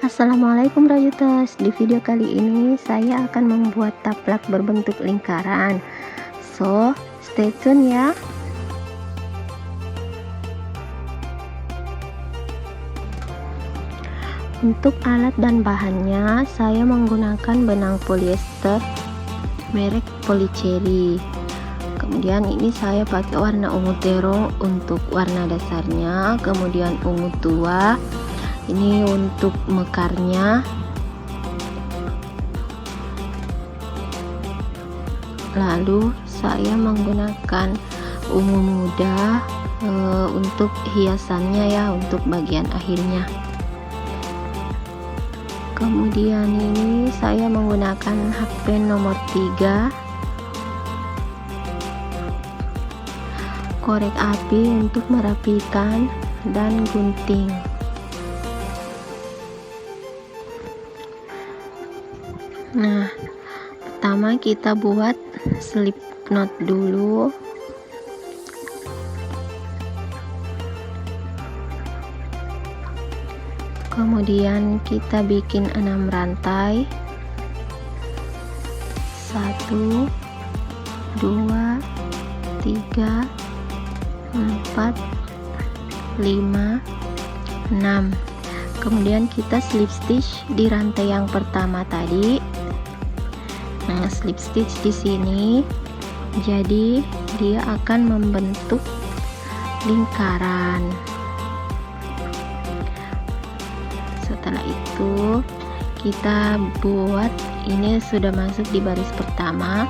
Assalamualaikum Rayuters. Di video kali ini saya akan membuat taplak berbentuk lingkaran. So, stay tune ya. Untuk alat dan bahannya, saya menggunakan benang polyester merek Polycherry. Kemudian ini saya pakai warna ungu terong untuk warna dasarnya, kemudian ungu tua ini untuk mekarnya, lalu saya menggunakan ungu muda untuk hiasannya ya, untuk bagian akhirnya. Kemudian ini saya menggunakan hakpen nomor 3, korek api untuk merapikan, dan gunting. Nah, pertama kita buat slip knot dulu. Kemudian kita bikin 6 rantai. 1 2 3 4 5 6. Kemudian kita slip stitch di rantai yang pertama tadi. Nah, slip stitch di sini, jadi dia akan membentuk lingkaran. Setelah itu kita buat, ini sudah masuk di baris pertama,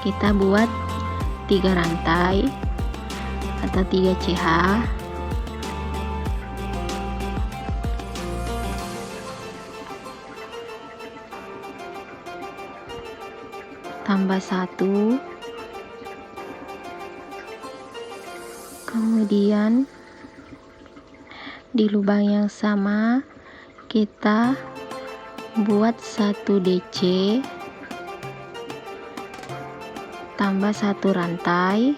kita buat 3 rantai atau 3 CH. Tambah 1, kemudian di lubang yang sama kita buat 1 DC, tambah 1 rantai,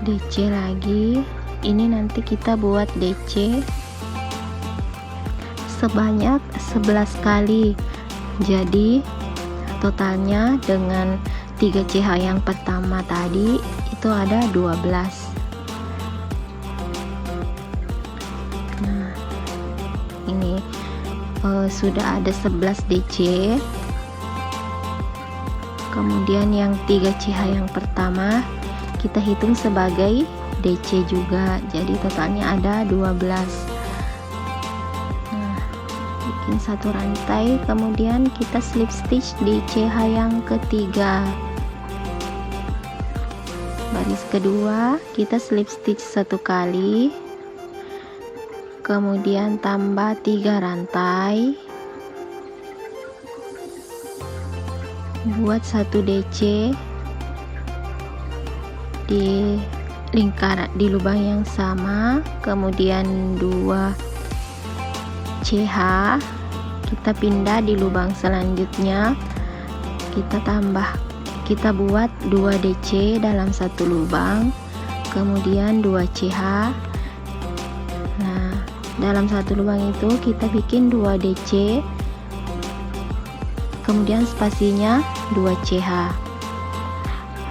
DC lagi. Ini nanti kita buat DC sebanyak 11 kali, jadi totalnya dengan 3 CH yang pertama tadi itu ada 12. Nah, ini sudah ada 11 DC. Kemudian yang 3 CH yang pertama kita hitung sebagai DC juga, jadi totalnya ada 12. Nah, bikin 1 rantai, kemudian kita slip stitch di CH yang ketiga. Baris kedua kita slip stitch 1 kali, kemudian tambah 3 rantai, buat 1 DC di lingkaran di lubang yang sama, kemudian 2 CH, kita pindah di lubang selanjutnya, kita buat 2 DC dalam 1 lubang, kemudian 2 CH. Nah, dalam 1 lubang itu kita bikin 2 DC, kemudian spasinya 2 CH.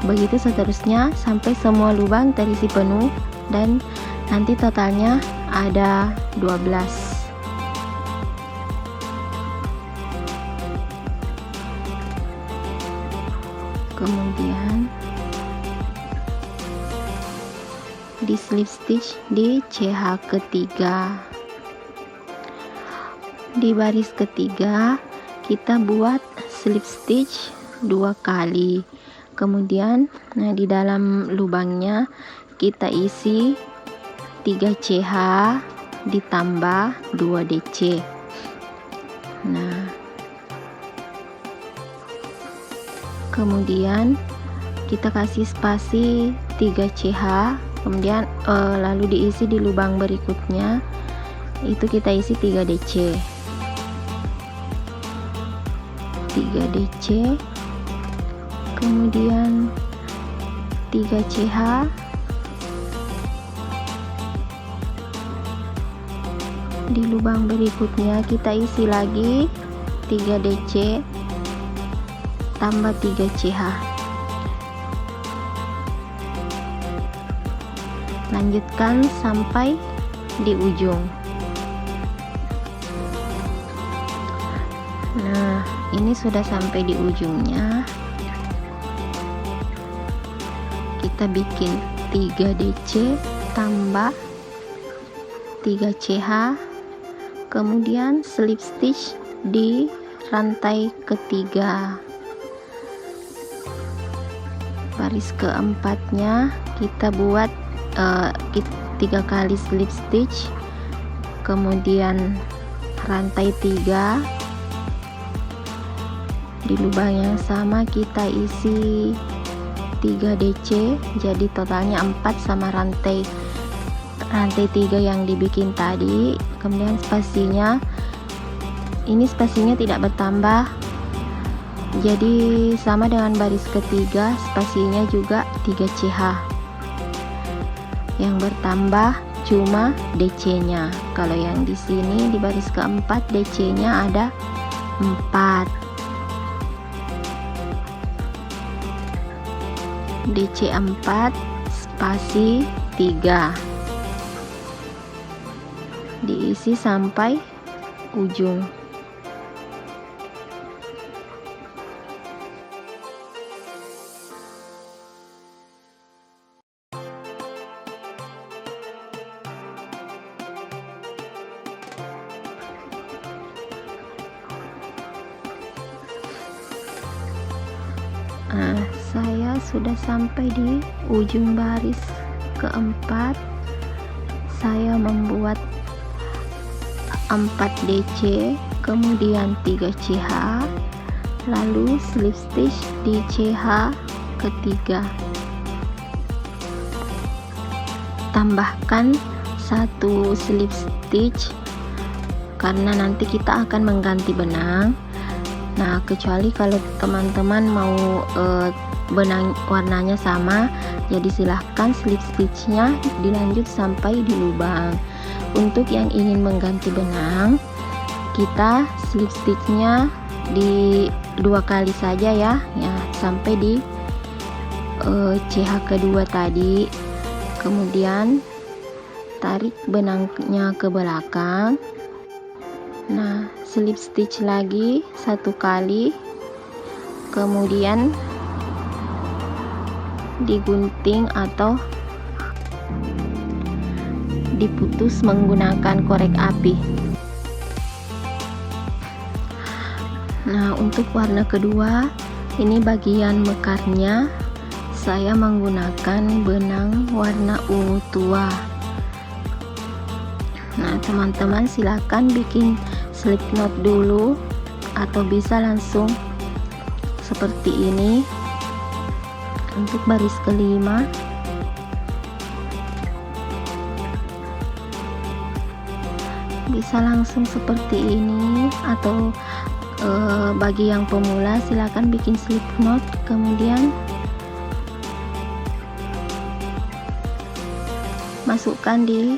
Begitu seterusnya sampai semua lubang terisi penuh, dan nanti totalnya ada 12. Kemudian di slip stitch di CH ketiga. Di baris ketiga kita buat slip stitch 2 kali. Kemudian nah, di dalam lubangnya kita isi 3 CH ditambah 2 DC. Nah, kemudian kita kasih spasi 3 CH, kemudian lalu diisi di lubang berikutnya, itu kita isi 3 DC. 3 DC, kemudian 3 CH, di lubang berikutnya kita isi lagi 3 DC tambah 3 CH. Lanjutkan sampai di ujung. Nah, ini sudah sampai di ujungnya. Kita bikin 3 DC tambah 3 CH, kemudian slip stitch di rantai ketiga. Baris keempatnya kita buat 3 kali slip stitch, kemudian rantai 3. Di lubang yang sama kita isi 3 DC, jadi totalnya 4 sama rantai 3 yang dibikin tadi. Kemudian spasinya, ini spasinya tidak bertambah, jadi sama dengan baris ketiga, spasinya juga 3 CH. Yang bertambah cuma DC-nya. Kalau yang di sini di baris keempat DC-nya ada 4. DC 4 spasi 3, diisi sampai ujung. Nah, saya sudah sampai di ujung baris keempat. Saya membuat 4 DC, kemudian 3 CH, lalu slip stitch di CH ketiga. Tambahkan 1 slip stitch karena nanti kita akan mengganti benang. Nah, kecuali kalau teman-teman mau benang warnanya sama, jadi silahkan slip stitchnya dilanjut sampai di lubang. Untuk yang ingin mengganti benang, kita slip stitchnya di 2 kali saja ya, sampai di CH kedua tadi. Kemudian tarik benangnya ke belakang. Nah, slip stitch lagi 1 kali, kemudian digunting atau diputus menggunakan korek api. Nah, untuk warna kedua, ini bagian mekarnya saya menggunakan benang warna ungu tua. Nah, teman-teman silakan bikin slip knot dulu atau bisa langsung seperti ini. Untuk baris kelima, bisa langsung seperti ini, atau bagi yang pemula silakan bikin slip knot, kemudian masukkan di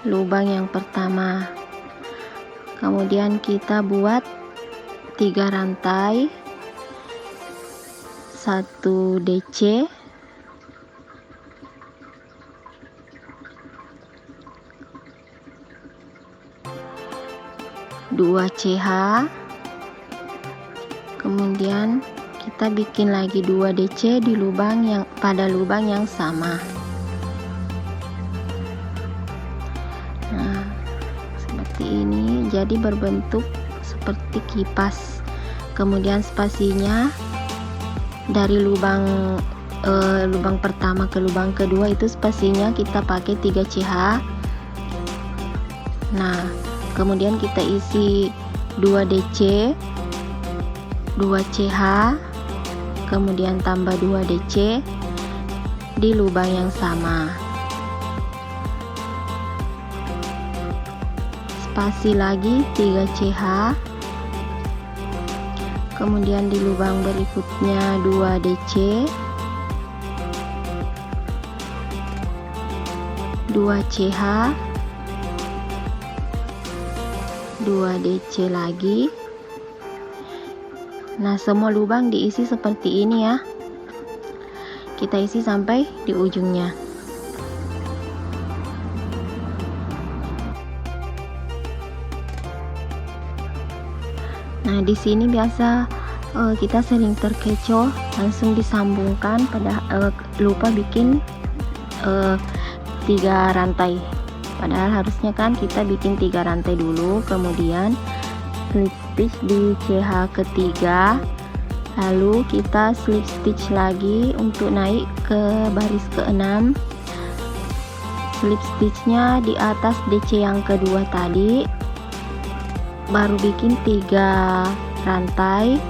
lubang yang pertama. Kemudian kita buat 3 rantai, 1 DC, 2 CH, kemudian kita bikin lagi 2 DC di lubang yang pada lubang yang sama. Nah, seperti ini, jadi berbentuk seperti kipas. Kemudian spasinya dari lubang pertama ke lubang kedua itu spasinya kita pakai 3 CH. Nah, kemudian kita isi 2 DC, 2 CH, kemudian tambah 2 DC di lubang yang sama. Spasi lagi 3 CH, kemudian di lubang berikutnya 2 DC, 2 CH, 2 DC lagi. Nah, semua lubang diisi seperti ini ya. Kita isi sampai di ujungnya. Nah, di sini biasa kita sering terkecoh, langsung disambungkan, pada lupa bikin 3 rantai. Padahal harusnya kan kita bikin 3 rantai dulu, kemudian slip stitch di CH ketiga, lalu kita slip stitch lagi untuk naik ke baris ke-6. Slip stitchnya di atas DC yang kedua tadi, baru bikin 3 rantai.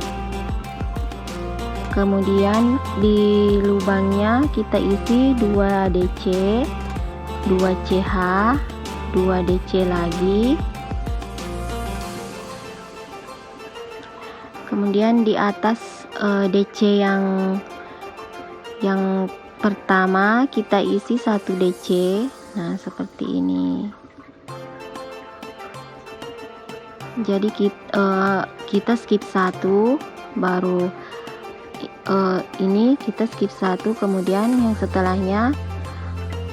Kemudian di lubangnya kita isi 2 DC, 2 CH, 2 DC lagi. Kemudian di atas DC yang pertama kita isi 1 DC. Nah, seperti ini. Jadi kita skip 1, baru ini kita skip 1, kemudian yang setelahnya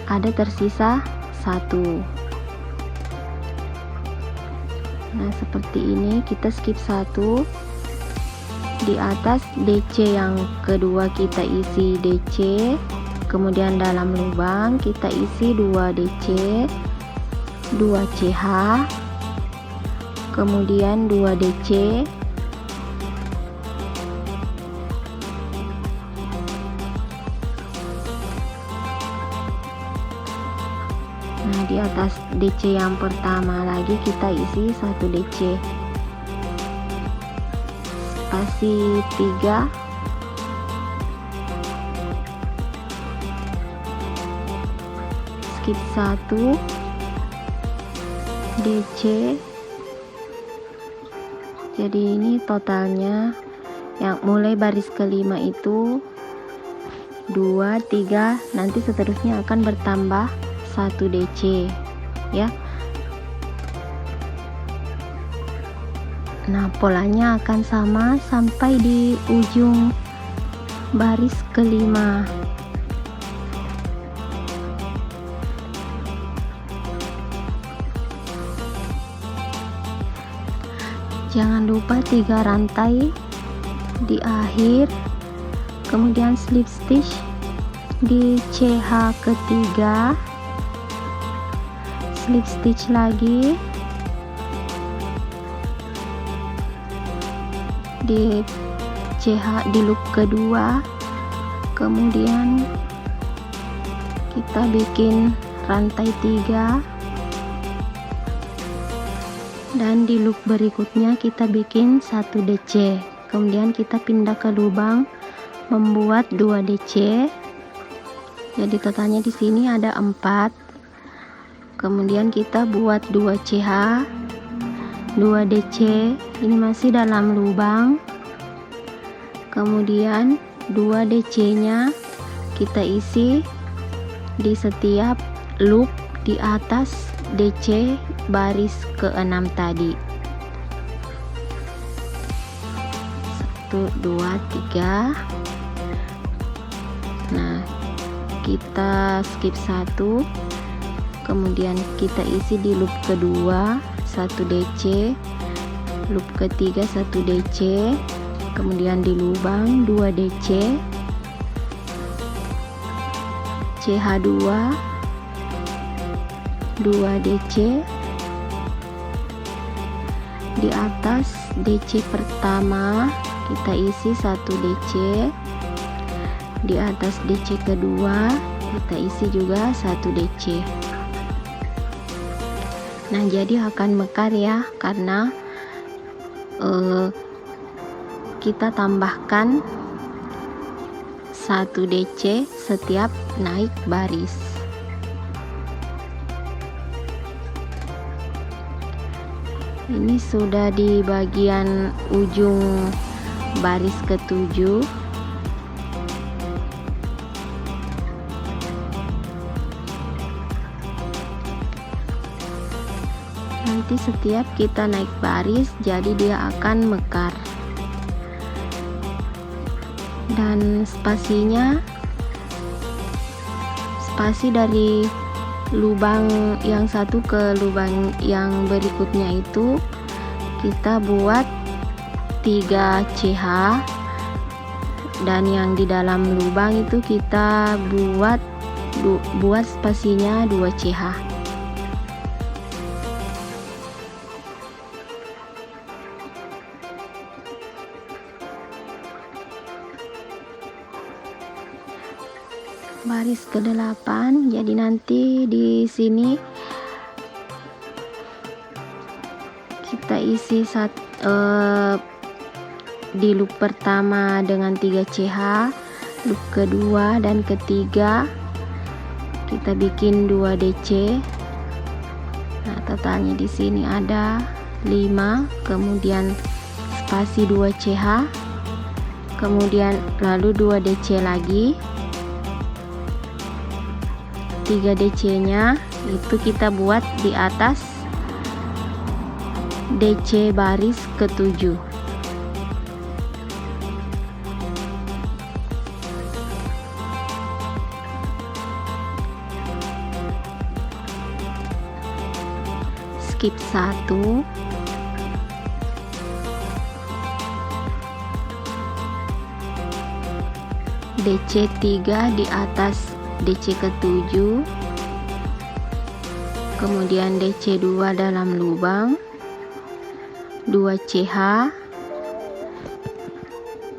ada tersisa 1. Nah, seperti ini kita skip 1. Di atas DC yang kedua kita isi DC, kemudian dalam lubang kita isi 2 DC, 2 CH, kemudian 2 DC, nah di atas DC yang pertama lagi kita isi 1 DC, spasi 3, skip 1, DC. Jadi ini totalnya yang mulai baris kelima itu 2, 3, nanti seterusnya akan bertambah 1 DC ya. Nah, polanya akan sama sampai di ujung baris kelima. Jangan lupa 3 rantai di akhir, kemudian slip stitch di CH ketiga, slip stitch lagi di CH di loop kedua, kemudian kita bikin rantai 3, dan di loop berikutnya kita bikin 1 DC, kemudian kita pindah ke lubang membuat 2 DC. Jadi totalnya di sini ada 4. Kemudian kita buat 2 CH, 2 DC, ini masih dalam lubang. Kemudian 2 DC nya kita isi di setiap loop di atas DC baris ke-6 tadi. 1, 2, 3. Nah, kita skip 1, kemudian kita isi di loop kedua 1 DC, loop ketiga 1 DC, kemudian di lubang 2 DC, CH2, 2 DC, di atas DC pertama kita isi 1 DC, di atas DC kedua kita isi juga 1 DC. Nah, jadi akan mekar ya, karena kita tambahkan 1 DC setiap naik baris. Ini sudah di bagian ujung baris ke-7. nanti setiap kita naik baris jadi dia akan mekar. Dan spasi dari lubang yang satu ke lubang yang berikutnya itu kita buat 3 CH, dan yang di dalam lubang itu kita buat spasinya 2 CH. Baris ke-8, jadi nanti di sini kita isi di loop pertama dengan 3 CH, loop kedua dan ketiga kita bikin 2 DC. Nah, totalnya di sini ada 5, kemudian spasi 2 CH, kemudian lalu 2 DC lagi. 3 DC nya itu kita buat di atas DC baris ke-7. Skip 1, DC 3 di atas DC ke-7, kemudian DC 2 dalam lubang, 2 CH,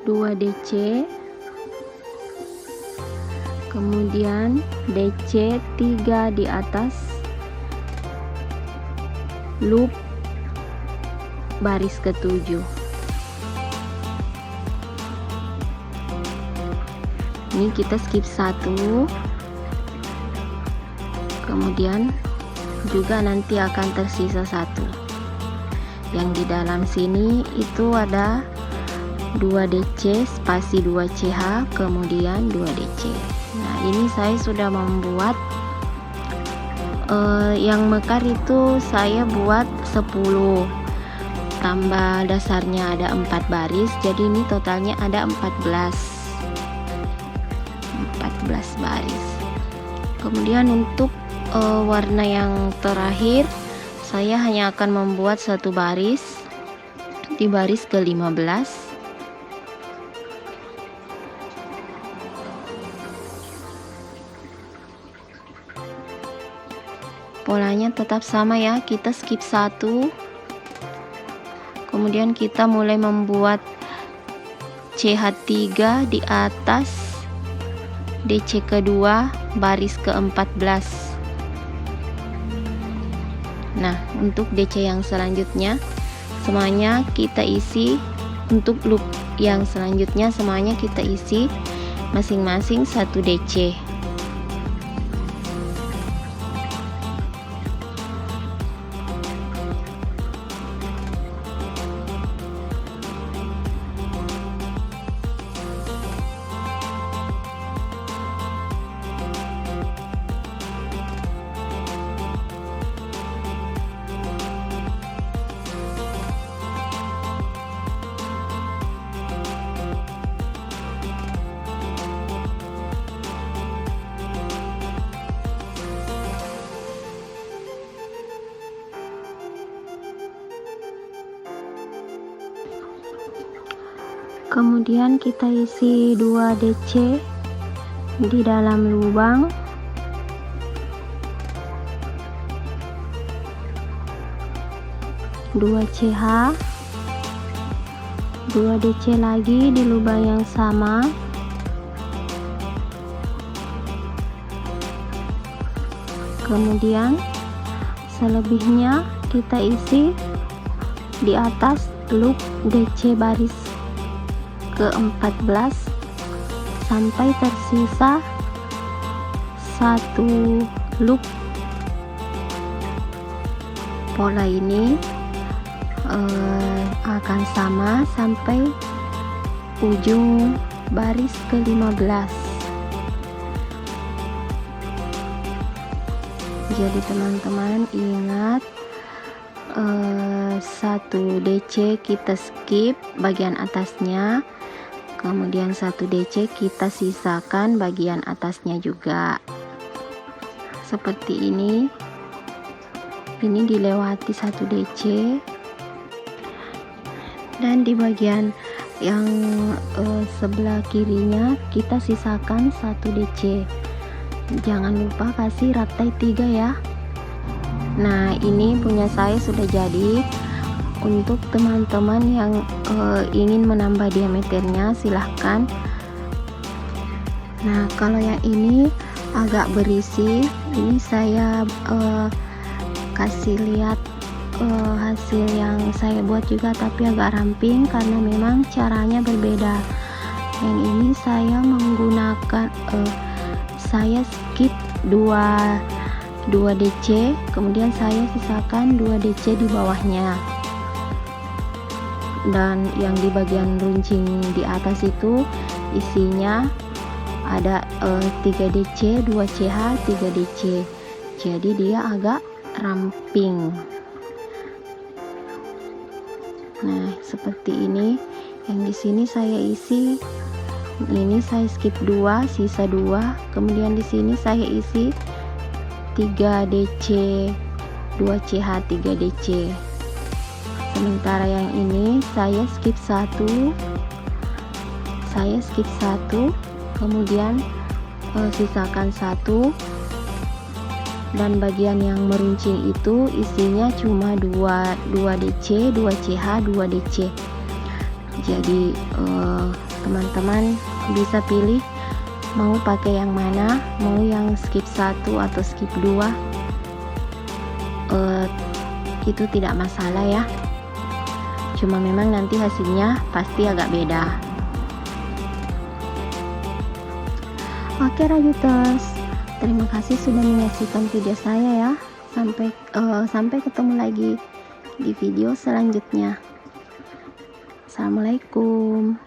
2 DC, kemudian DC 3 di atas loop baris ke-7. Ini kita skip 1, kemudian juga nanti akan tersisa 1. Yang di dalam sini itu ada 2 DC spasi 2 CH, kemudian 2 DC. Nah, ini saya sudah membuat yang mekar itu saya buat 10 tambah dasarnya ada 4 baris, jadi ini totalnya ada 14 baris. Kemudian untuk warna yang terakhir saya hanya akan membuat 1 baris di baris ke-15. Polanya tetap sama ya, kita skip 1, kemudian kita mulai membuat CH3 di atas DC kedua baris ke-14. Nah, untuk DC yang selanjutnya semuanya kita isi, untuk loop yang selanjutnya semuanya kita isi masing-masing 1 DC. Kemudian kita isi 2 DC di dalam lubang, dua CH, 2 DC lagi di lubang yang sama, kemudian selebihnya kita isi di atas loop DC baris ke-14 sampai tersisa 1 loop. Pola ini akan sama sampai ujung baris ke-15. Jadi teman-teman ingat, 1 DC kita skip bagian atasnya, kemudian 1 DC kita sisakan bagian atasnya juga seperti ini dilewati 1 DC, dan di bagian yang sebelah kirinya kita sisakan 1 DC. Jangan lupa kasih rantai 3 ya. Nah, ini punya saya sudah jadi. Untuk teman-teman yang ingin menambah diameternya silahkan. Nah, kalau yang ini agak berisi, ini saya kasih lihat hasil yang saya buat juga, tapi agak ramping karena memang caranya berbeda. Yang ini saya menggunakan saya skip 2 DC, kemudian saya sisakan 2 DC di bawahnya, dan yang di bagian runcing di atas itu isinya ada 3 DC, 2 CH, 3 DC, jadi dia agak ramping. Nah, seperti ini. Yang di sini saya isi, ini saya skip 2, sisa 2, kemudian di sini saya isi 3 DC, 2 CH, 3 DC. Sementara yang ini saya skip 1, kemudian sisakan 1, dan bagian yang meruncing itu isinya cuma 2 DC, 2 CH, 2 DC. Jadi teman-teman bisa pilih mau pakai yang mana, mau yang skip 1 atau skip 2, itu tidak masalah ya, cuma memang nanti hasilnya pasti agak beda. Oke Rajuters, terima kasih sudah menyaksikan video saya ya. Sampai ketemu lagi di video selanjutnya. Assalamualaikum.